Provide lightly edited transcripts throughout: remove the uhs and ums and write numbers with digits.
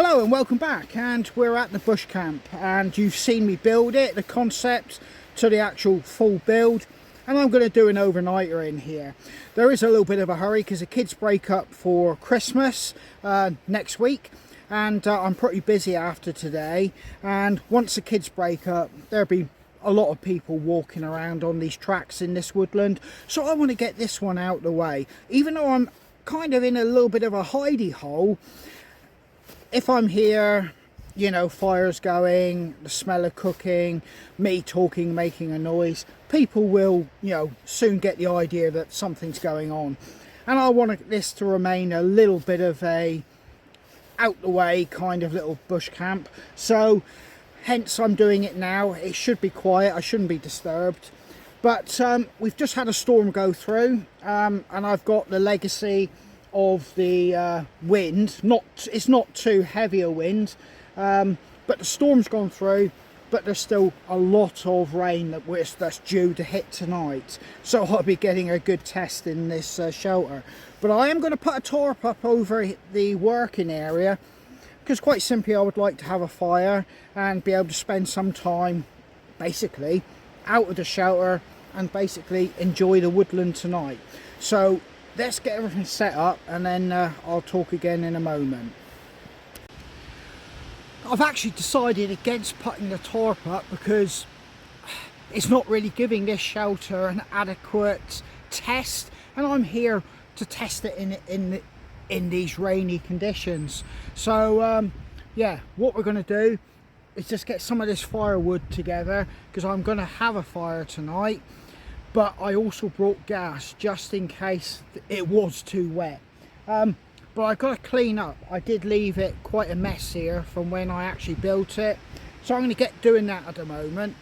Hello and welcome back, and we're at the Bushcamp, and you've seen me build it, the concept to the actual full build, and I'm going to do an overnighter in here. There is a little bit of a hurry because the kids break up for Christmas next week, and I'm pretty busy after today, and once the kids break up there'll be a lot of people walking around on these tracks in this woodland, so I want to get this one out the way. Even though I'm kind of in a little bit of a hidey hole, if I'm here, you know, fire's going, the smell of cooking, me talking, making a noise, people will, you know, soon get the idea that something's going on. And I want this to remain a little bit of a out the way kind of little bush camp. So hence I'm doing it now. It should be quiet, I shouldn't be disturbed. But we've just had a storm go through, and I've got the legacy of the wind. It's not too heavy a wind, but the storm's gone through, but there's still a lot of rain that's due to hit tonight, so I'll be getting a good test in this shelter. But I am going to put a tarp up over the working area because quite simply I would like to have a fire and be able to spend some time basically out of the shelter and basically enjoy the woodland tonight. So let's get everything set up, and then I'll talk again in a moment. I've actually decided against putting the tarp up because it's not really giving this shelter an adequate test, and I'm here to test it in these rainy conditions. So yeah, what we're going to do is just get some of this firewood together because I'm going to have a fire tonight. But I also brought gas just in case it was too wet. But I've got to clean up. I did leave it quite a mess here from when I actually built it. So I'm going to get doing that at the moment.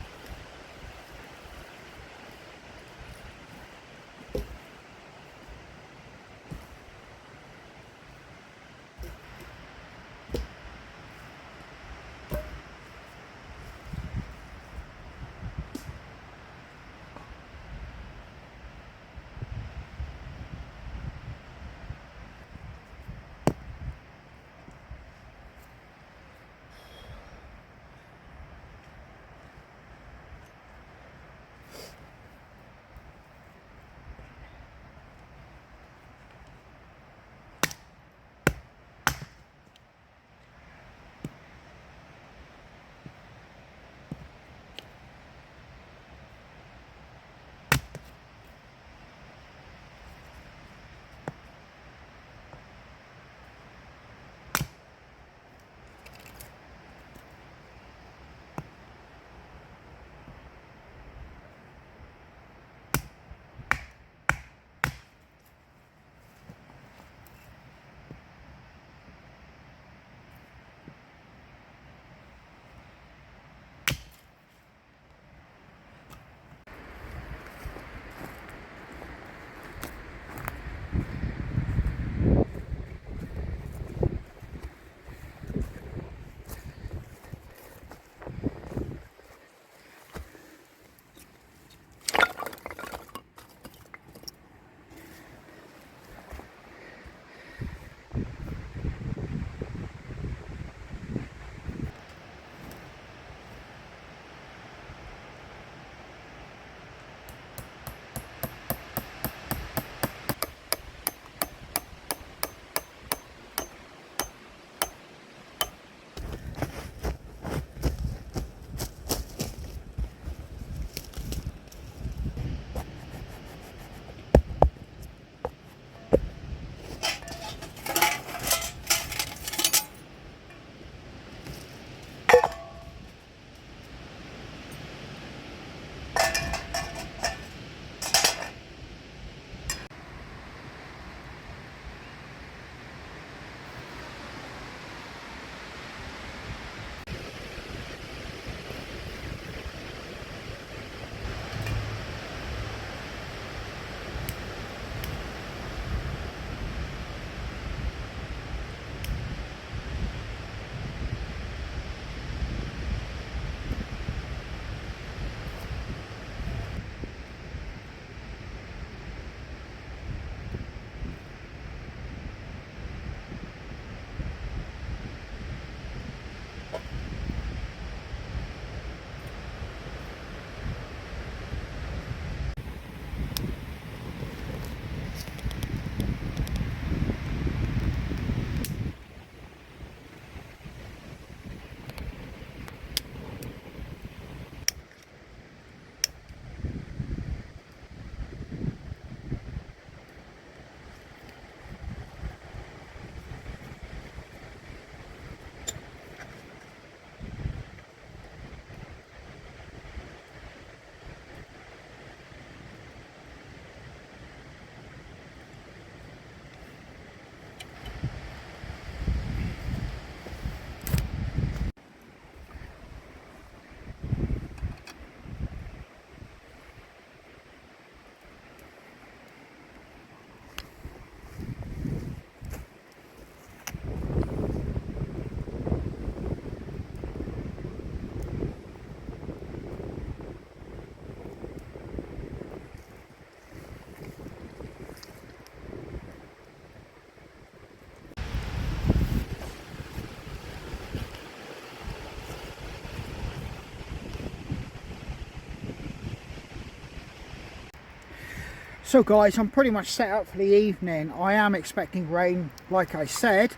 So guys, I'm pretty much set up for the evening. I am expecting rain, like I said.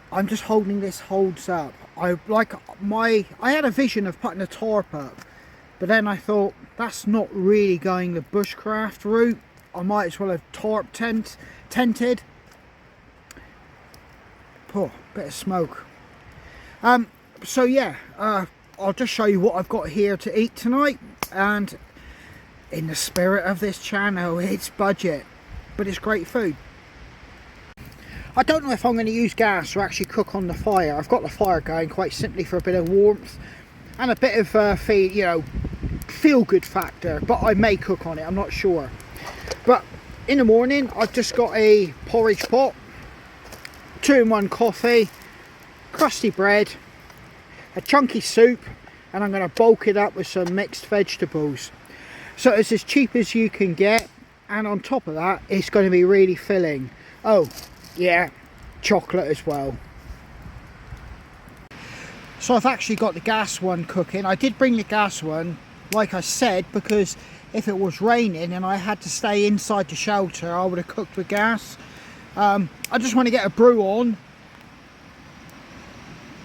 I'm just hoping this holds up. I had a vision of putting a tarp up, but then I thought that's not really going the bushcraft route. I might as well have tented. Oh, bit of smoke. So yeah, I'll just show you what I've got here to eat tonight, and in the spirit of this channel, it's budget, but it's great food. I don't know if I'm going to use gas or actually cook on the fire. I've got the fire going quite simply for a bit of warmth and a bit of feel good factor, but I may cook on it, I'm not sure. But in the morning, I've just got a porridge pot, 2-in-1 coffee, crusty bread, a chunky soup, and I'm going to bulk it up with some mixed vegetables. So it's as cheap as you can get, and on top of that, it's going to be really filling. Oh, yeah, chocolate as well. So I've actually got the gas one cooking. I did bring the gas one, like I said, because if it was raining and I had to stay inside the shelter, I would have cooked with gas. I just want to get a brew on.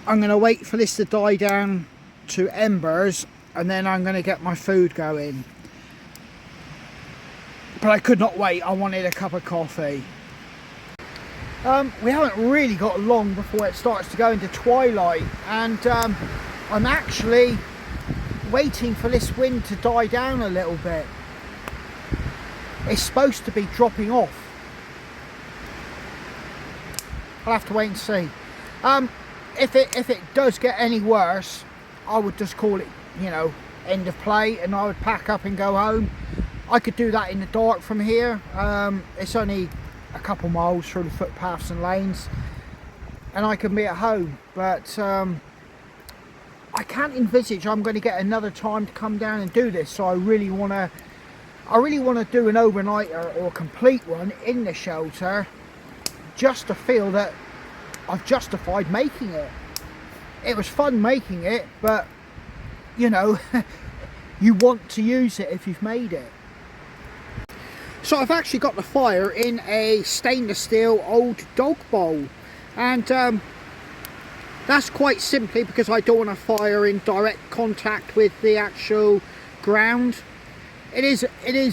I'm going to wait for this to die down to embers, and then I'm going to get my food going. But I could not wait, I wanted a cup of coffee. We haven't really got long before it starts to go into twilight, and I'm actually waiting for this wind to die down a little bit. It's supposed to be dropping off. I'll have to wait and see. If it does get any worse, I would just call it, end of play, and I would pack up and go home. I could do that in the dark from here. It's only a couple miles through the footpaths and lanes, and I can be at home. But I can't envisage I'm going to get another time to come down and do this. So I really want to do an overnighter or a complete one in the shelter, just to feel that I've justified making it. It was fun making it, but you want to use it if you've made it. So I've actually got the fire in a stainless steel old dog bowl, and that's quite simply because I don't want to fire in direct contact with the actual ground. It is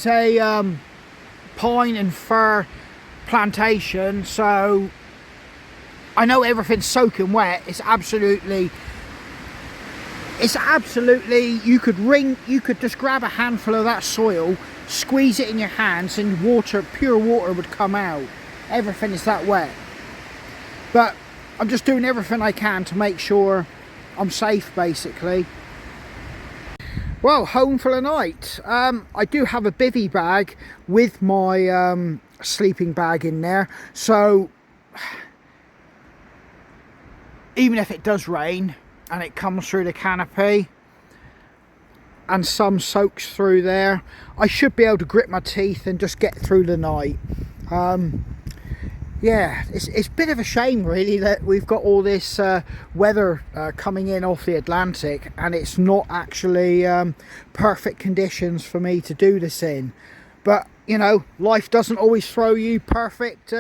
a pine and fir plantation, so I know everything's soaking wet. It's absolutely, you could just grab a handful of that soil, squeeze it in your hands, and pure water would come out. Everything is that wet. But I'm just doing everything I can to make sure I'm safe, basically. Well, home for the night. I do have a bivvy bag with my sleeping bag in there, so even if it does rain and it comes through the canopy and some soaks through there, I should be able to grit my teeth and just get through the night. Yeah, it's a bit of a shame really that we've got all this weather coming in off the Atlantic, and it's not actually perfect conditions for me to do this in. But life doesn't always throw you perfect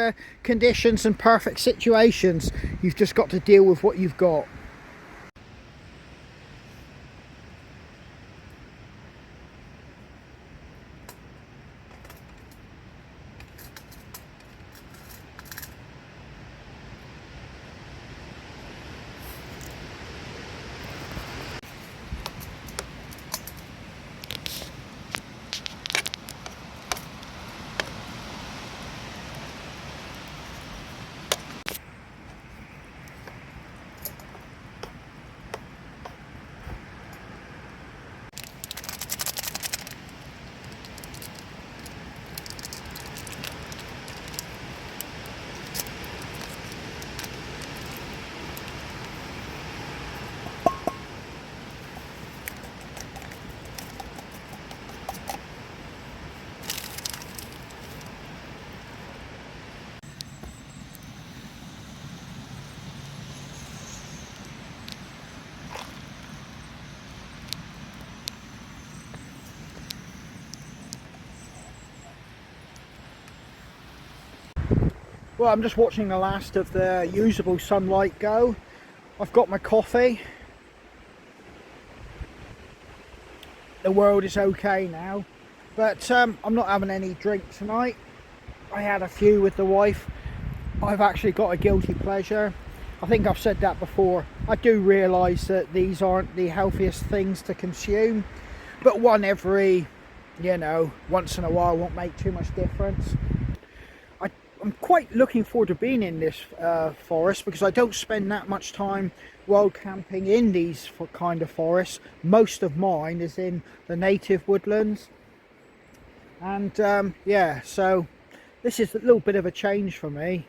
conditions and perfect situations. You've just got to deal with what you've got. Well, I'm just watching the last of the usable sunlight go. I've got my coffee. The world is okay now, but I'm not having any drink tonight. I had a few with the wife. I've actually got a guilty pleasure. I think I've said that before. I do realise that these aren't the healthiest things to consume, but one every, once in a while won't make too much difference. I'm quite looking forward to being in this forest, because I don't spend that much time wild camping in these kind of forests. Most of mine is in the native woodlands, and yeah, so this is a little bit of a change for me.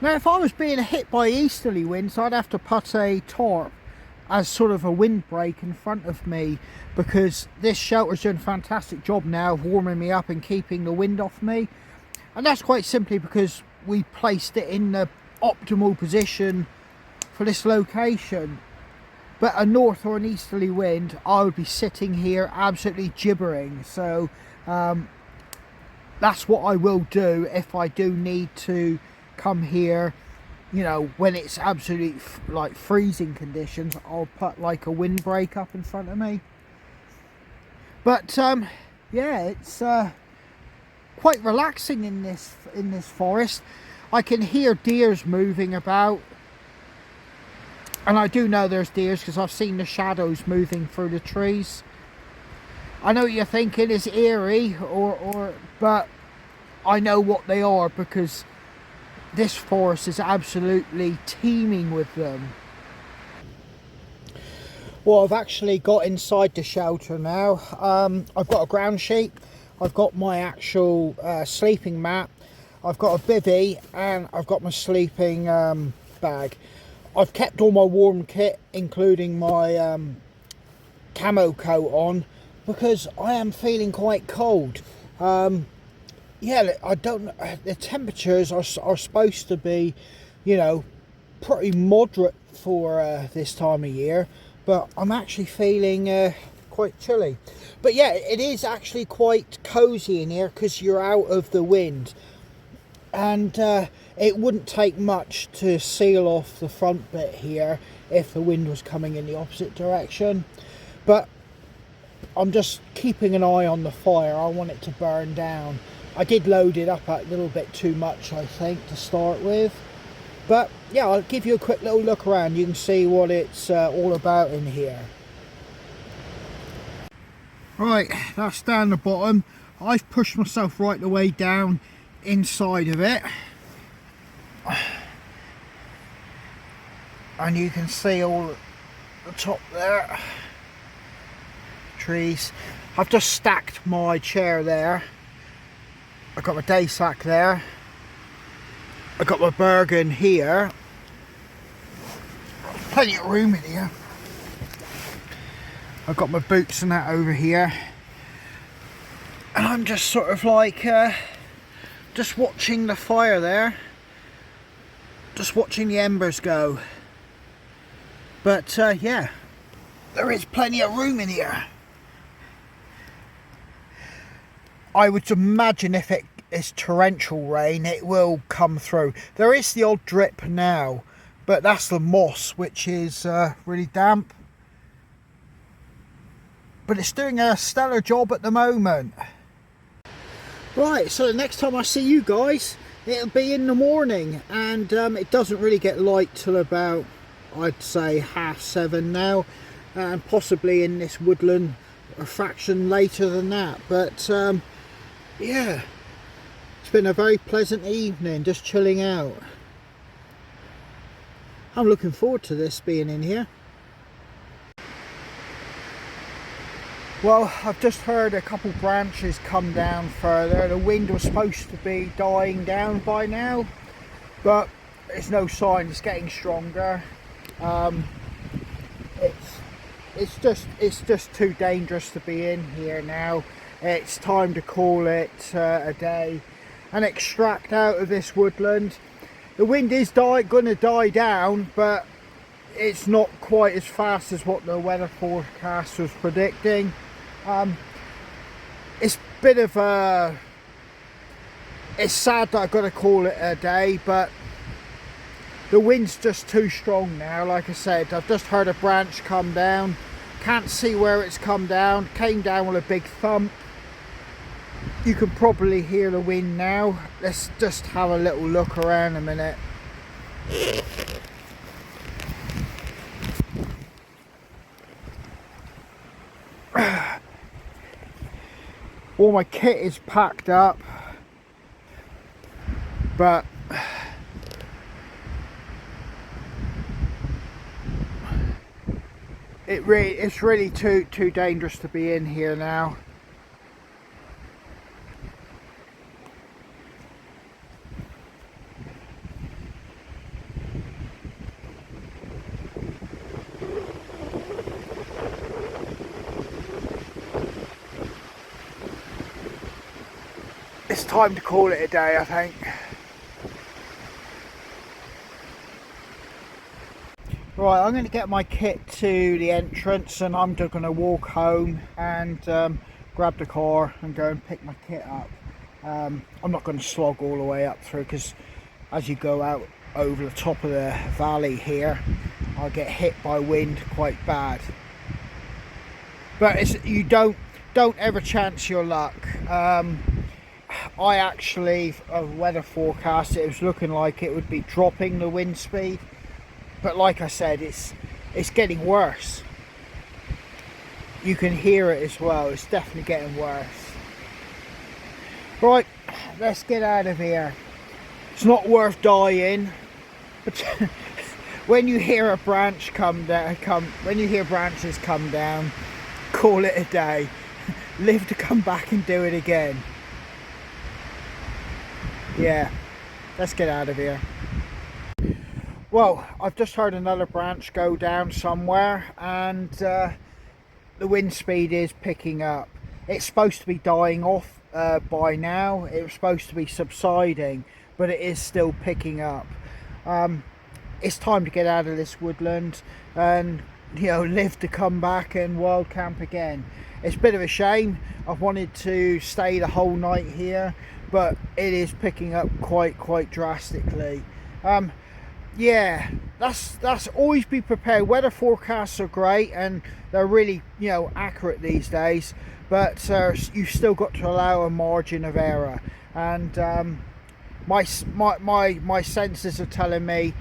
Now, if I was being hit by easterly winds, I'd have to put a tarp as sort of a windbreak in front of me, because this shelter's doing a fantastic job now of warming me up and keeping the wind off me. And that's quite simply because we placed it in the optimal position for this location. But a north or an easterly wind, I would be sitting here absolutely gibbering. So that's what I will do if I do need to come here, when it's absolutely like freezing conditions. I'll put like a windbreak up in front of me. But yeah, it's quite relaxing in this forest. I can hear deers moving about, and I do know there's deers because I've seen the shadows moving through the trees. I know what you're thinking, is eerie, but I know what they are, because this forest is absolutely teeming with them. Well, I've actually got inside the shelter now. I've got a ground sheet. I've got my actual sleeping mat, I've got a bivvy, and I've got my sleeping bag. I've kept all my warm kit, including my camo coat on, because I am feeling quite cold. Yeah, I don't. The temperatures are supposed to be, you know, pretty moderate for this time of year, but I'm actually feeling quite chilly. But yeah, it is actually quite cozy in here because you're out of the wind, and it wouldn't take much to seal off the front bit here if the wind was coming in the opposite direction. But I'm just keeping an eye on the fire. I want it to burn down. I did load it up a little bit too much, I think, to start with. But yeah, I'll give you a quick little look around. You can see what it's all about in here. Right, that's down the bottom. I've pushed myself right the way down inside of it. And you can see all the top there. Trees. I've just stacked my chair there. I've got my day sack there. I've got my Bergen here. Plenty of room in here. I've got my boots and that over here. And I'm just sort of like, just watching the fire there. Just watching the embers go. But yeah, there is plenty of room in here. I would imagine if it is torrential rain, it will come through. There is the odd drip now, but that's the moss, which is really damp. But it's doing a stellar job at the moment. Right, so the next time I see you guys, it'll be in the morning, and it doesn't really get light till about, I'd say, 7:30 now, and possibly in this woodland a fraction later than that. But yeah, it's been a very pleasant evening, just chilling out. I'm looking forward to this being in here. Well, I've just heard a couple branches come down further. The wind was supposed to be dying down by now, but there's no sign. It's getting stronger. It's just too dangerous to be in here now. It's time to call it a day and extract out of this woodland. The wind is going to die down, but it's not quite as fast as what the weather forecast was predicting. It's a bit of a... It's sad that I've got to call it a day, but the wind's just too strong now. Like I said, I've just heard a branch come down. Can't see where it's come down. Came down with a big thump. You can probably hear the wind now. Let's just have a little look around a minute. All my kit is packed up, but it's really too dangerous to be in here now. It's time to call it a day, I think. Right, I'm going to get my kit to the entrance, and I'm just going to walk home and grab the car and go and pick my kit up. I'm not going to slog all the way up through, because as you go out over the top of the valley here, I'll get hit by wind quite bad. But you don't ever chance your luck. I actually, weather forecast, it was looking like it would be dropping the wind speed, but like I said, it's getting worse. You can hear it as well. It's definitely getting worse. Right, let's get out of here. It's not worth dying, but when you hear a branch come down, when you hear branches come down, call it a day. live to come back and do it again. Yeah, let's get out of here. Well, I've just heard another branch go down somewhere, and the wind speed is picking up. It's supposed to be dying off by now. It was supposed to be subsiding, but it is still picking up. It's time to get out of this woodland and, you know, live to come back and wild camp again. It's a bit of a shame. I've wanted to stay the whole night here, but it is picking up quite drastically. Yeah, that's always be prepared. Weather forecasts are great and they're really, you know, accurate these days, but you've still got to allow a margin of error. And my senses are telling me,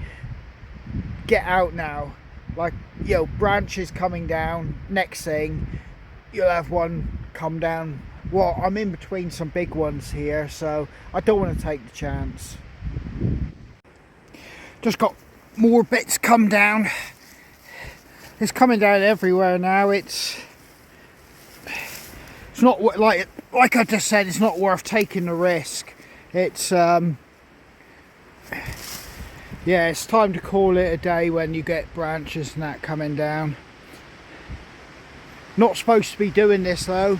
get out now. Like, you know, branches coming down. Next thing, you'll have one come down. Well, I'm in between some big ones here, so I don't want to take the chance. Just got more bits come down. It's coming down everywhere now. It's not like I just said. It's not worth taking the risk. It's yeah. It's time to call it a day when you get branches and that coming down. Not supposed to be doing this though.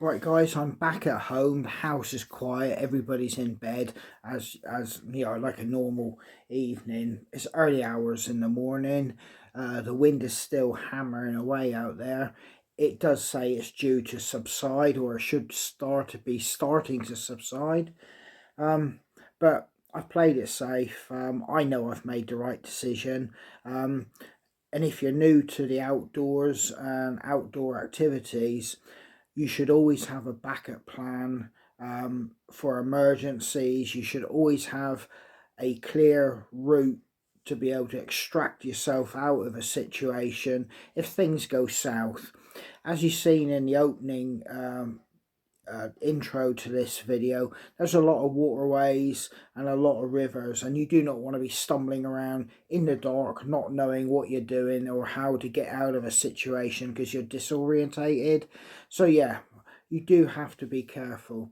Right guys, I'm back at home. The house is quiet, everybody's in bed as you know, like a normal evening. It's early hours in the morning. The wind is still hammering away out there. It does say it's due to subside, or it should starting to subside. But I've played it safe. I know I've made the right decision. And if you're new to the outdoors and outdoor activities, you should always have a backup plan for emergencies. You should always have a clear route to be able to extract yourself out of a situation if things go south. As you've seen in the opening intro to this video, there's a lot of waterways and a lot of rivers, and you do not want to be stumbling around in the dark not knowing what you're doing or how to get out of a situation because you're disorientated. So yeah, you do have to be careful.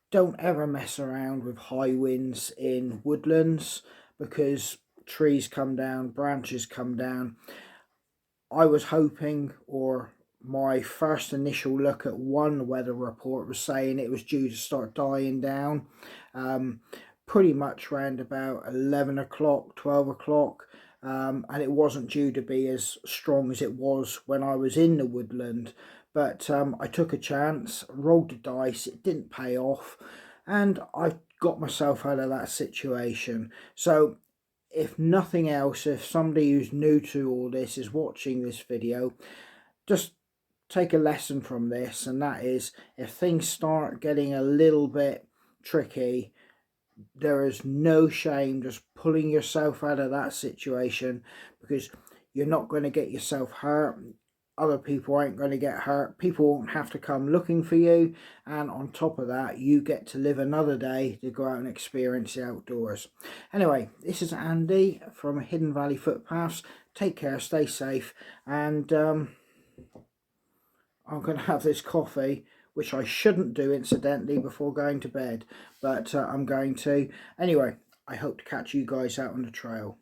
Don't ever mess around with high winds in woodlands because trees come down, branches come down. I was hoping, or my first initial look at one weather report was saying it was due to start dying down pretty much around about 11 o'clock, 12 o'clock, and it wasn't due to be as strong as it was when I was in the woodland. But I took a chance, rolled the dice, it didn't pay off, and I got myself out of that situation. So if nothing else, if somebody who's new to all this is watching this video, just take a lesson from this, and that is, if things start getting a little bit tricky, there is no shame just pulling yourself out of that situation, because you're not going to get yourself hurt. Other people aren't going to get hurt. People won't have to come looking for you, and on top of that, you get to live another day to go out and experience the outdoors. Anyway, this is Andy from Hidden Valley Footpaths. Take care, stay safe, and I'm going to have this coffee, which I shouldn't do incidentally before going to bed, but I'm going to. Anyway, I hope to catch you guys out on the trail.